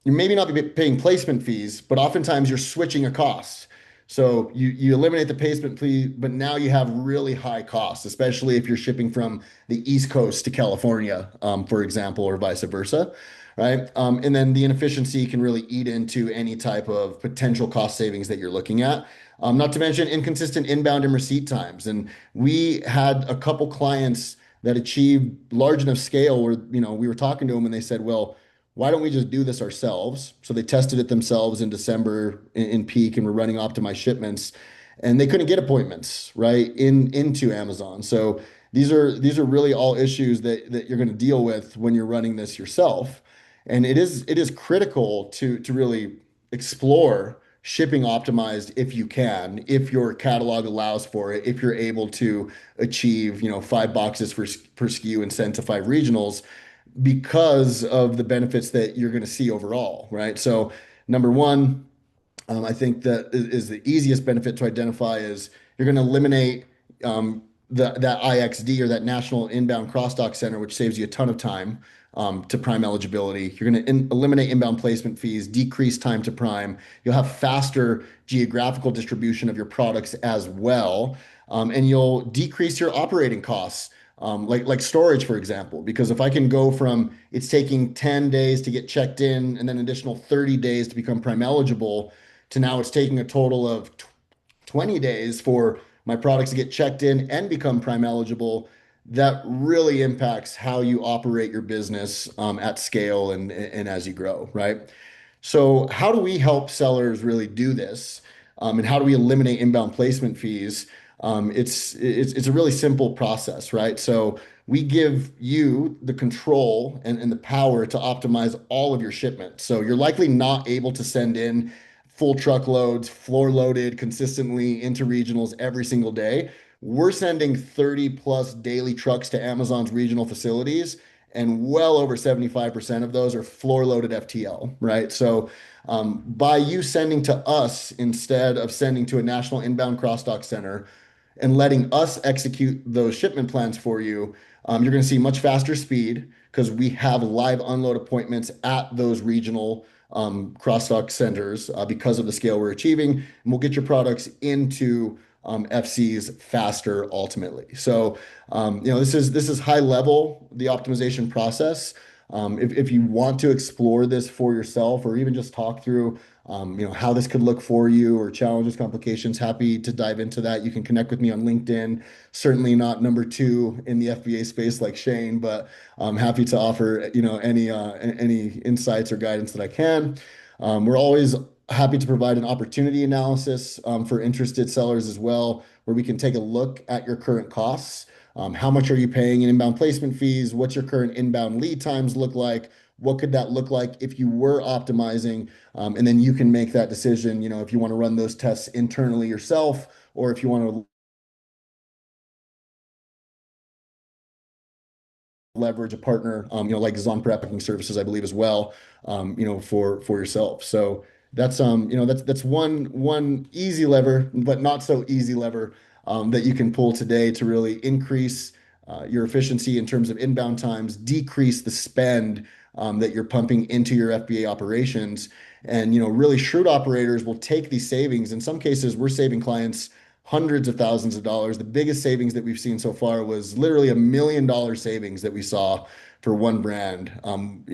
maybe not be paying placement fees, but oftentimes you're switching a cost. So you eliminate the placement fee, but now you have really high costs, especially if you're shipping from the East Coast to California, for example, or vice versa, right? And then the inefficiency can really eat into any type of potential cost savings that you're looking at. Not to mention inconsistent inbound and receipt times. And we had a couple clients that achieved large enough scale where, we were talking to them and they said, well, why don't we just do this ourselves? So they tested it themselves in December in peak and were running optimized shipments, and they couldn't get appointments right into Amazon. So These are really all issues that you're going to deal with when you're running this yourself. And it is critical to really explore shipping optimized if you can, if your catalog allows for it, if you're able to achieve, 5 boxes per SKU and send to 5 regionals because of the benefits that you're going to see overall, right? So number one, I think that is the easiest benefit to identify is you're going to eliminate that IXD or that National Inbound Cross-Dock Center, which saves you a ton of time to Prime eligibility. You're going to eliminate inbound placement fees, decrease time to Prime. You'll have faster geographical distribution of your products as well, and you'll decrease your operating costs. Like storage, for example, because if I can go from it's taking 10 days to get checked in and then an additional 30 days to become Prime eligible to now it's taking a total of 20 days for my products to get checked in and become Prime eligible, that really impacts how you operate your business at scale and as you grow, right? So, how do we help sellers really do this? And how do we eliminate inbound placement fees? It's a really simple process, right? So we give you the control and the power to optimize all of your shipments. So you're likely not able to send in full truckloads, floor loaded consistently into regionals every single day. We're sending 30 plus daily trucks to Amazon's regional facilities, and well over 75% of those are floor loaded FTL, right? So by you sending to us instead of sending to a national inbound cross-dock center and letting us execute those shipment plans for you, you're going to see much faster speed because we have live unload appointments at those regional cross-dock centers because of the scale we're achieving, and we'll get your products into FCs faster ultimately. So, this is high level, the optimization process. If you want to explore this for yourself or even just talk through, how this could look for you or challenges, complications, happy to dive into that. You can connect with me on LinkedIn. Certainly not number 2 in the FBA space like Shane, but I'm happy to offer, any insights or guidance that I can. We're always happy to provide an opportunity analysis for interested sellers as well, where we can take a look at your current costs. How much are you paying in inbound placement fees? What's your current inbound lead times look like? What could that look like if you were optimizing? And then you can make that decision, if you want to run those tests internally yourself, or if you want to leverage a partner, like ZonPrep services, I believe as well, for yourself. So that's one easy lever, but not so easy lever that you can pull today to really increase your efficiency in terms of inbound times, decrease the spend that you're pumping into your FBA operations. And really shrewd operators will take these savings. In some cases, we're saving clients hundreds of thousands of dollars. The biggest savings that we've seen so far was literally $1 million savings that we saw for one brand. And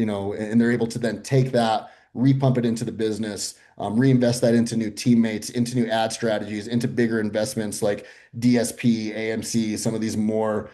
they're able to then take that, repump it into the business, reinvest that into new teammates, into new ad strategies, into bigger investments like DSP, AMC, some of these more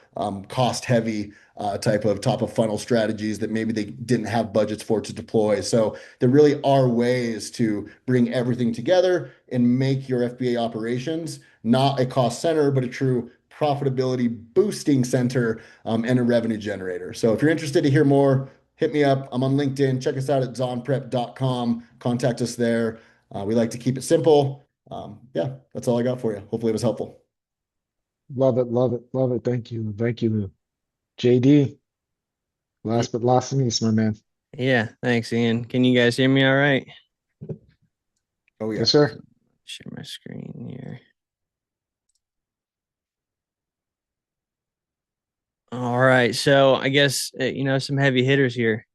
cost heavy type of top of funnel strategies that maybe they didn't have budgets for to deploy. So there really are ways to bring everything together and make your FBA operations not a cost center, but a true profitability boosting center and a revenue generator. So if you're interested to hear more, hit me up. I'm on LinkedIn. Check us out at zonprep.com. Contact us there. We like to keep it simple. Yeah, that's all I got for you. Hopefully it was helpful. Love it, love it, love it. Thank you. Thank you, JD. Last but not least, my man. Yeah, thanks, Ian. Can you guys hear me all right? Oh, yeah. Yes, sir. Share my screen here. All right. So I guess, some heavy hitters here,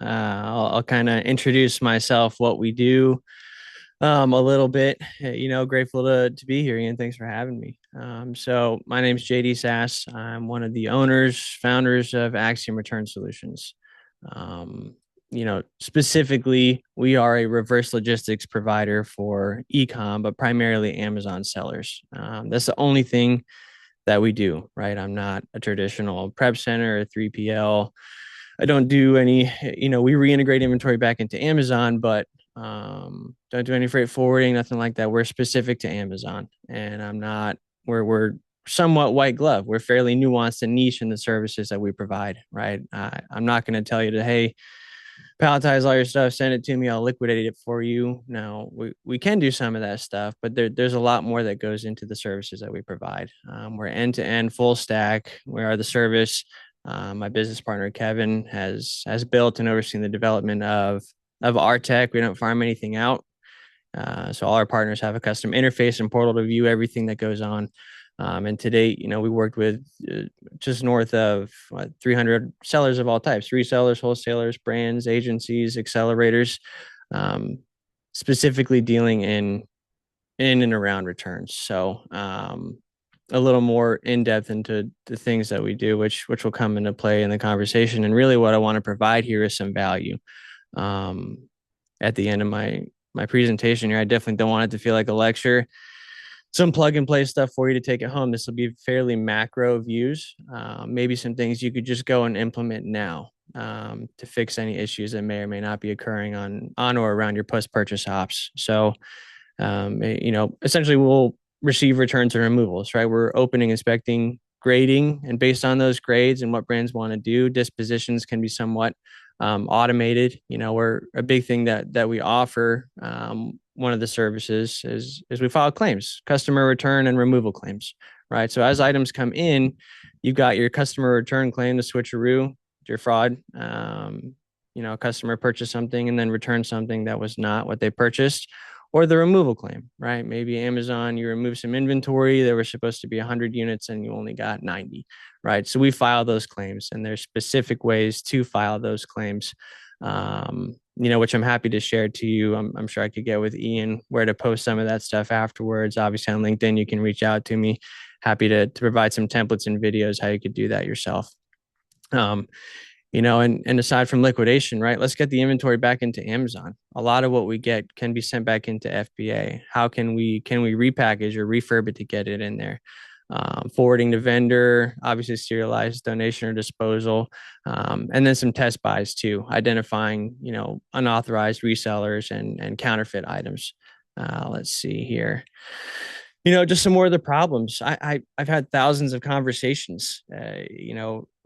I'll kind of introduce myself, what we do, a little bit, grateful to be here, Ian. Thanks for having me. So my name's JD Sass. I'm one of the founders of Axiom Return Solutions. Specifically, we are a reverse logistics provider for e-com, but primarily Amazon sellers. That's the only thing that we do, right? I'm not a traditional prep center or 3PL. I don't do any, we reintegrate inventory back into Amazon, but don't do any freight forwarding, nothing like that. We're specific to Amazon, and we're somewhat white glove. We're fairly nuanced and niche in the services that we provide, right? I'm not going to tell you to, hey, palletize all your stuff, send it to me, I'll liquidate it for you. No, we can do some of that stuff, but there's a lot more that goes into the services that we provide. We're end-to-end full stack. We are the service. My business partner, Kevin, has built and overseen the development of our tech. We don't farm anything out. So all our partners have a custom interface and portal to view everything that goes on. And to date, we worked with just north of 300 sellers of all types, resellers, wholesalers, brands, agencies, accelerators, specifically dealing in and around returns. So a little more in depth into the things that we do, which will come into play in the conversation. And really what I want to provide here is some value. At the end of my presentation here, I definitely don't want it to feel like a lecture. Some plug and play stuff for you to take it home. This will be fairly macro views, maybe some things you could just go and implement now to fix any issues that may or may not be occurring on or around your post-purchase ops. So, essentially we'll receive returns and removals, right? We're opening, inspecting, grading, and based on those grades and what brands want to do, dispositions can be somewhat automated. We're a big thing that we offer. One of the services is we file claims, customer return and removal claims, right? So as items come in, you've got your customer return claim, the switcheroo, your fraud. Customer purchased something and then returned something that was not what they purchased, or the removal claim, right? Maybe Amazon, you remove some inventory. There were supposed to be 100 units and you only got 90, right? So we file those claims, and there's specific ways to file those claims, which I'm happy to share to you. I'm sure I could get with Ian where to post some of that stuff afterwards. Obviously on LinkedIn, you can reach out to me. Happy to provide some templates and videos how you could do that yourself. And aside from liquidation, right, let's get the inventory back into Amazon. A lot of what we get can be sent back into FBA. How can we repackage or refurb it to get it in there? Forwarding to vendor, obviously serialized donation or disposal, and then some test buys too, identifying, unauthorized resellers and counterfeit items. Let's see here. Just some more of the problems. I've had thousands of conversations,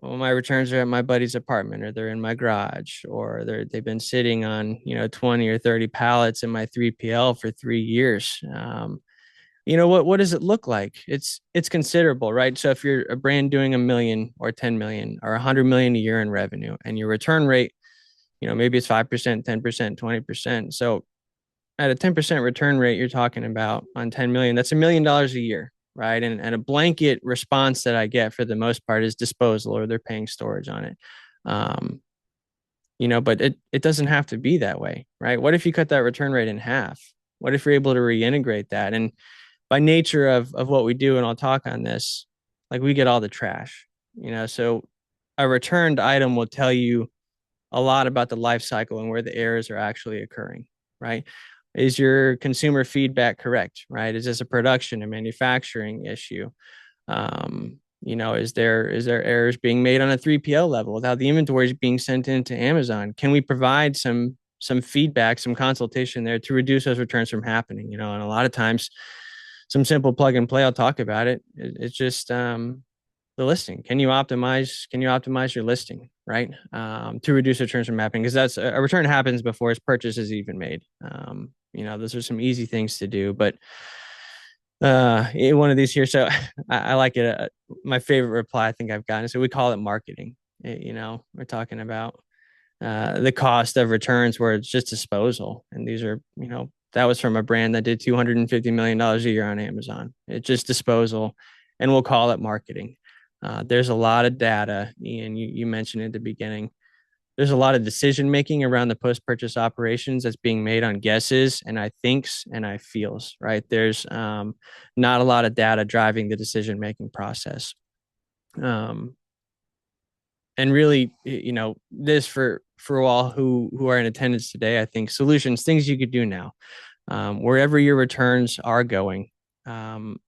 when my returns are at my buddy's apartment, or they're in my garage, or they've been sitting on, 20 or 30 pallets in my 3PL for 3 years. What does it look like? It's considerable, right? So if you're a brand doing 1 million or 10 million or 100 million a year in revenue, and your return rate, maybe it's 5%, 10%, 20%. So at a 10% return rate, you're talking about on 10 million, that's $1 million a year, right? And a blanket response that I get for the most part is disposal, or they're paying storage on it. But it doesn't have to be that way, right? What if you cut that return rate in half? What if you're able to reintegrate that? And by nature of what we do, and I'll talk on this, like we get all the trash, so a returned item will tell you a lot about the life cycle and where the errors are actually occurring, right? Is your consumer feedback correct, right? Is this a production and manufacturing issue? Is there errors being made on a 3PL level without the inventory is being sent into Amazon? Can we provide some feedback, some consultation there to reduce those returns from happening? And a lot of times, some simple plug and play, I'll talk about it. It's just the listing. Can you optimize your listing, right? To reduce returns from happening, because that's a return happens before its purchase is even made. Those are some easy things to do, but one of these here. So I like it. My favorite reply I think I've gotten. So we call it marketing. We're talking about the cost of returns where it's just disposal. And these are, that was from a brand that did $250 million a year on Amazon. It's just disposal, and we'll call it marketing. There's a lot of data, Ian, you mentioned at the beginning. There's a lot of decision making around the post-purchase operations that's being made on guesses and I thinks and I feels, right? There's not a lot of data driving the decision making process. And really, this for all who are in attendance today, I think solutions, things you could do now, wherever your returns are going. Can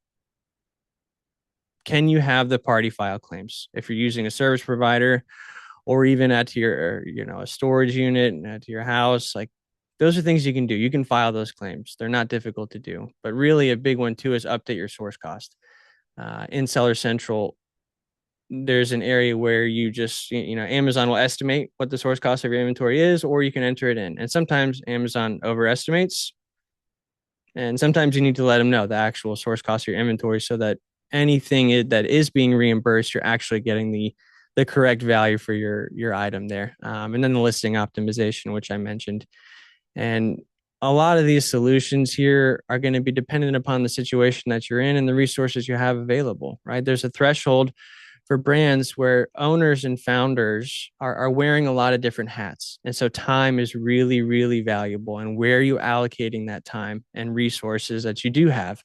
you have the party file claims if you're using a service provider, or even at your, a storage unit and at your house? Like, those are things you can do. You can file those claims. They're not difficult to do, but really a big one too is update your source cost. in Seller Central, there's an area where you just, Amazon will estimate what the source cost of your inventory is, or you can enter it in. And sometimes Amazon overestimates, and sometimes you need to let them know the actual source cost of your inventory so that anything that is being reimbursed, you're actually getting the correct value for your item there. And then the listing optimization, which I mentioned. And a lot of these solutions here are going to be dependent upon the situation that you're in and the resources you have available, right? There's a threshold for brands where owners and founders are wearing a lot of different hats. And so time is really, really valuable. And where are you allocating that time and resources that you do have?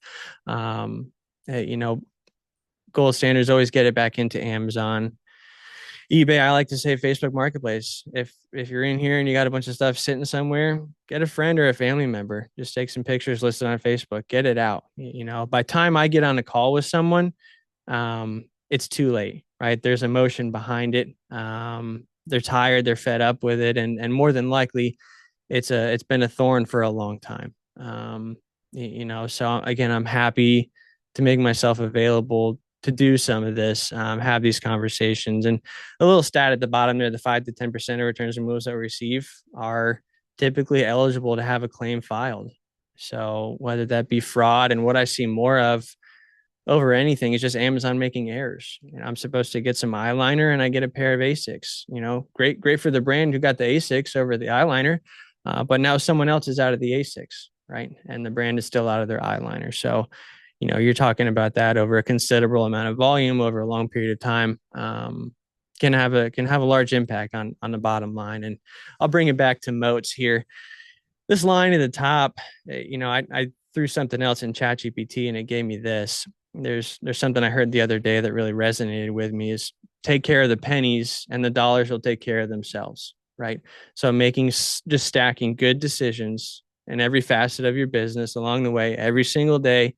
Gold standards always get it back into Amazon. eBay, I like to say Facebook Marketplace. If you're in here and you got a bunch of stuff sitting somewhere, get a friend or a family member. Just take some pictures, list it on Facebook, get it out. By the time I get on a call with someone, it's too late, right? There's emotion behind it. They're tired, they're fed up with it, and more than likely, it's been a thorn for a long time. So again, I'm happy to make myself available to do some of this, have these conversations. And a little stat at the bottom there, the 5 to 10% of returns and moves that we receive are typically eligible to have a claim filed. So whether that be fraud, and what I see more of over anything is just Amazon making errors. I'm supposed to get some eyeliner and I get a pair of Asics. Great for the brand who got the Asics over the eyeliner, but now someone else is out of the Asics, right? And the brand is still out of their eyeliner. So you're talking about that over a considerable amount of volume over a long period of time, can have a large impact on the bottom line. And I'll bring it back to Moats here. This line at the top, I threw something else in ChatGPT and it gave me this. There's something I heard the other day that really resonated with me is take care of the pennies and the dollars will take care of themselves, right? So just stacking good decisions in every facet of your business along the way, every single day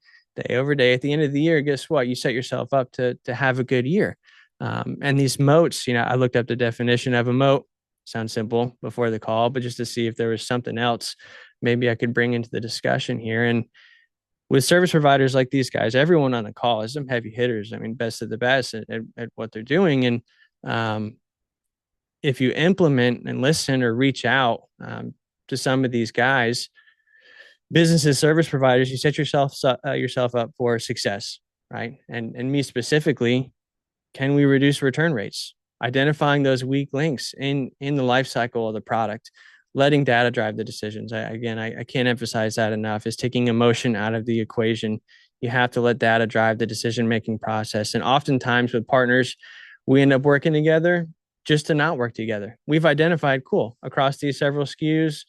over day. At the end of the year, guess what? You set yourself up to have a good year. And these moats, I looked up the definition of a moat. Sounds simple before the call, but just to see if there was something else maybe I could bring into the discussion here. And with service providers like these guys, everyone on the call is some heavy hitters. I mean, best of the best at what they're doing. And if you implement and listen or reach out to some of these guys, businesses, service providers, you set yourself up for success, right? And me specifically, can we reduce return rates? Identifying those weak links in the life cycle of the product, letting data drive the decisions. I can't emphasize that enough, is taking emotion out of the equation. You have to let data drive the decision-making process. And oftentimes with partners, we end up working together just to not work together. We've identified, cool, across these several SKUs,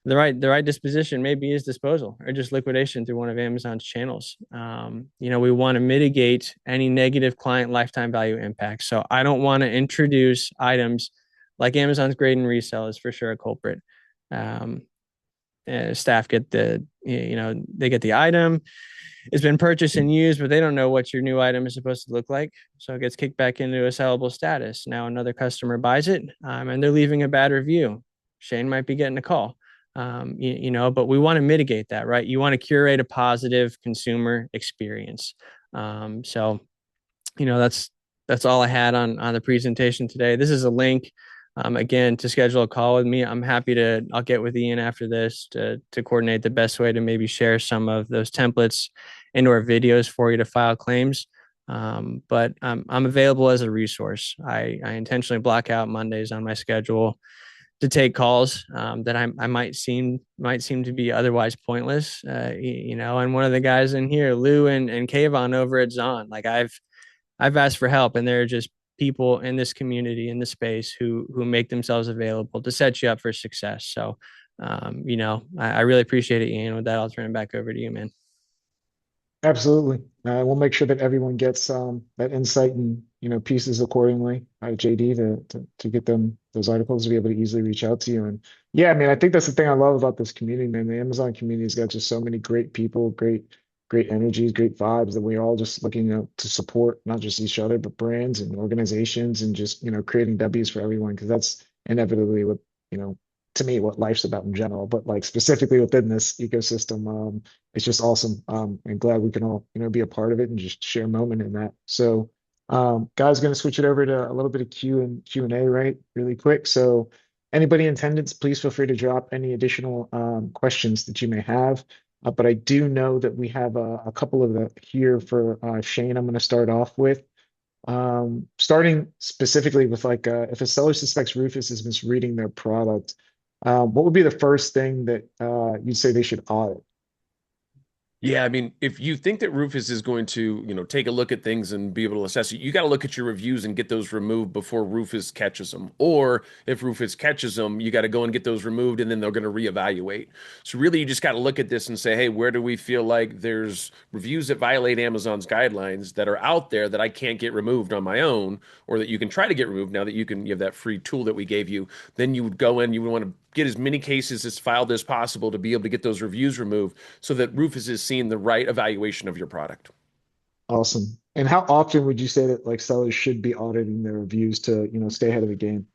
the right disposition maybe is disposal or just liquidation through one of Amazon's channels. We want to mitigate any negative client lifetime value impact. So I don't want to introduce items like Amazon's grade and resell is for sure a culprit. Staff get they get the item. It's been purchased and used, but they don't know what your new item is supposed to look like. So it gets kicked back into a sellable status. Now another customer buys it and they're leaving a bad review. Shane might be getting a call. But we want to mitigate that, right? You want to curate a positive consumer experience. That's all I had on the presentation today. This is a link, again, to schedule a call with me. I'll get with Ian after this to coordinate the best way to maybe share some of those templates and/or videos for you to file claims. But I'm available as a resource. I intentionally block out Mondays on my schedule to take calls that I might seem to be otherwise pointless. And one of the guys in here, Lou and Kayvon over at Zon, like I've asked for help, and there are just people in this community, in this space who make themselves available to set you up for success. So, I really appreciate it, Ian. With that, I'll turn it back over to you, man. Absolutely. We'll make sure that everyone gets that insight and pieces accordingly, JD, to get them those articles to be able to easily reach out to you. And yeah, I mean, I think that's the thing I love about this community, man. The Amazon community has got just so many great people, great energies, great vibes that we're all just looking to support not just each other, but brands and organizations, and just creating W's for everyone, because that's inevitably what to me what life's about in general, but like specifically within this ecosystem, it's just awesome. And glad we can all, be a part of it and just share a moment in that. So, guys, going to switch it over to a little bit of Q&A, right? Really quick. So anybody in attendance, please feel free to drop any additional questions that you may have. But I do know that we have a couple of the here for Shane. I'm going to start off with. Starting specifically with like if a seller suspects Rufus is misreading their product, what would be the first thing that you'd say they should audit? Yeah, I mean, if you think that Rufus is going to, take a look at things and be able to assess it, you got to look at your reviews and get those removed before Rufus catches them. Or if Rufus catches them, you got to go and get those removed, and then they're going to reevaluate. So really, you just got to look at this and say, hey, where do we feel like there's reviews that violate Amazon's guidelines that are out there that I can't get removed on my own, or that you can try to get removed now that you have that free tool that we gave you. Then you would go in, you would want to get as many cases as filed as possible to be able to get those reviews removed so that Rufus is seeing the right evaluation of your product. Awesome. And how often would you say that like sellers should be auditing their reviews to, stay ahead of the game?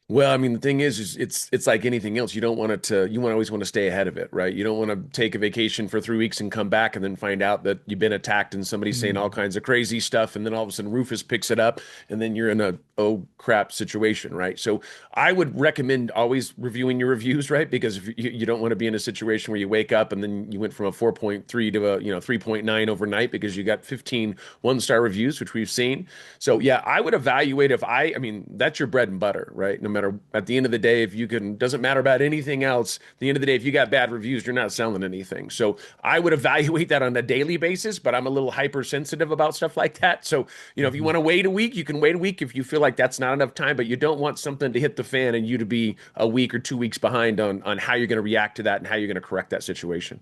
Well, I mean, the thing is it's like anything else. You don't want it to, you always want to stay ahead of it, right? You don't want to take a vacation for 3 weeks and come back and then find out that you've been attacked and somebody's saying all kinds of crazy stuff. And then all of a sudden Rufus picks it up and then you're in a, oh crap situation, right? So I would recommend always reviewing your reviews, right? Because if you don't want to be in a situation where you wake up and then you went from a 4.3 to a, 3.9 overnight because you got 15 one-star reviews, which we've seen. So yeah, I would evaluate I mean, that's your bread and butter, right? No matter at the end of the day, if you can, doesn't matter about anything else. At the end of the day, if you got bad reviews, you're not selling anything. So I would evaluate that on a daily basis, but I'm a little hypersensitive about stuff like that. So, if you want to wait a week, you can wait a week if you feel like that's not enough time, but you don't want something to hit the fan and you to be a week or 2 weeks behind on how you're going to react to that and how you're going to correct that situation.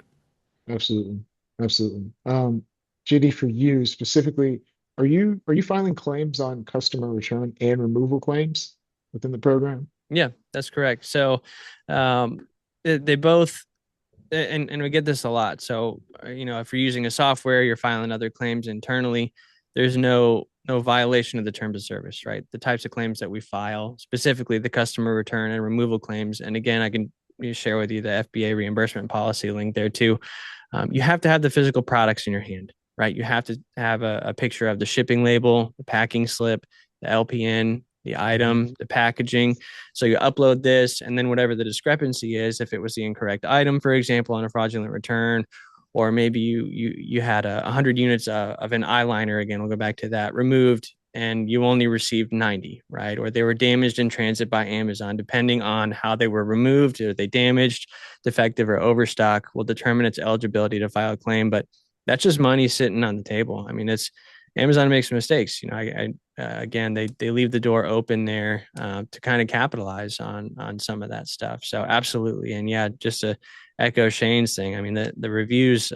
Absolutely. Absolutely. JD, for you specifically, are you filing claims on customer return and removal claims within the program? Yeah, that's correct. So they both, and we get this a lot. So, if you're using a software, you're filing other claims internally, there's no violation of the terms of service, right? The types of claims that we file, specifically the customer return and removal claims. And again, I can share with you the FBA reimbursement policy link there too. You have to have the physical products in your hand, right? You have to have a picture of the shipping label, the packing slip, the LPN, the item, the packaging. So you upload this, and then whatever the discrepancy is, if it was the incorrect item, for example, on a fraudulent return, or maybe you had 100 units of an eyeliner, again, we'll go back to that, removed, and you only received 90, right? Or they were damaged in transit by Amazon, depending on how they were removed. Are they damaged, defective, or overstock will determine its eligibility to file a claim. But that's just money sitting on the table. I mean, it's Amazon makes mistakes. Again, they leave the door open there to kind of capitalize on some of that stuff. So absolutely. And yeah, just to echo Shane's thing, I mean, the reviews,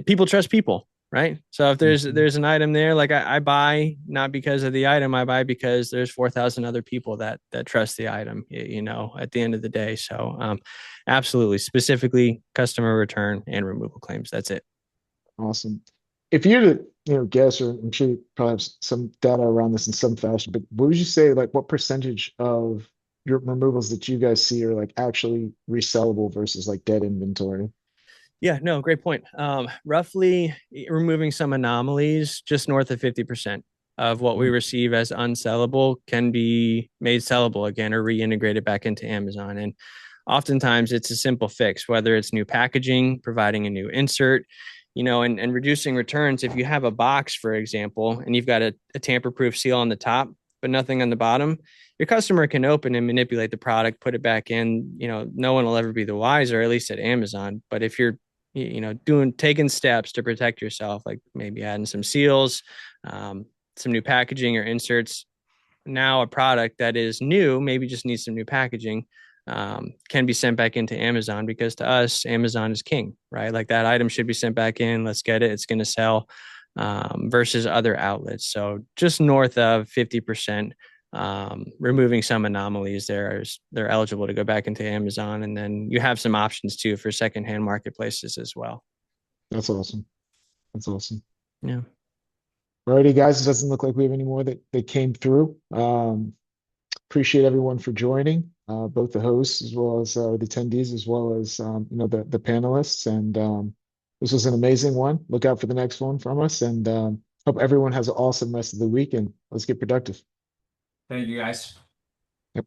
people trust people, right? So if there's an item there, like I buy not because of the item, I buy because there's 4,000 other people that trust the item, at the end of the day. So absolutely, specifically customer return and removal claims. That's it. Awesome. If you had to, guess, or I'm sure you probably have some data around this in some fashion, but what would you say, like, what percentage of your removals that you guys see are like actually resellable versus like dead inventory? Yeah, no, great point. Roughly removing some anomalies, just north of 50% of what we receive as unsellable can be made sellable again or reintegrated back into Amazon. And oftentimes it's a simple fix, whether it's new packaging, providing a new insert, and reducing returns. If you have a box, for example, and you've got a tamper-proof seal on the top, but nothing on the bottom, your customer can open and manipulate the product, put it back in. No one will ever be the wiser, at least at Amazon. But if you're taking steps to protect yourself, like maybe adding some seals, some new packaging or inserts, now a product that is new, maybe just needs some new packaging, can be sent back into Amazon, because to us, Amazon is king, right? Like that item should be sent back in. Let's get it. It's going to sell, versus other outlets. So just north of 50%, removing some anomalies there, they're eligible to go back into Amazon. And then you have some options too for secondhand marketplaces as well. That's awesome. That's awesome. Yeah. Alrighty, guys, it doesn't look like we have any more that came through. appreciate everyone for joining, both the hosts as well as the attendees, as well as the panelists. And this was an amazing one. Look out for the next one from us, and hope everyone has an awesome rest of the week. And let's get productive. Thank you, guys. Yep.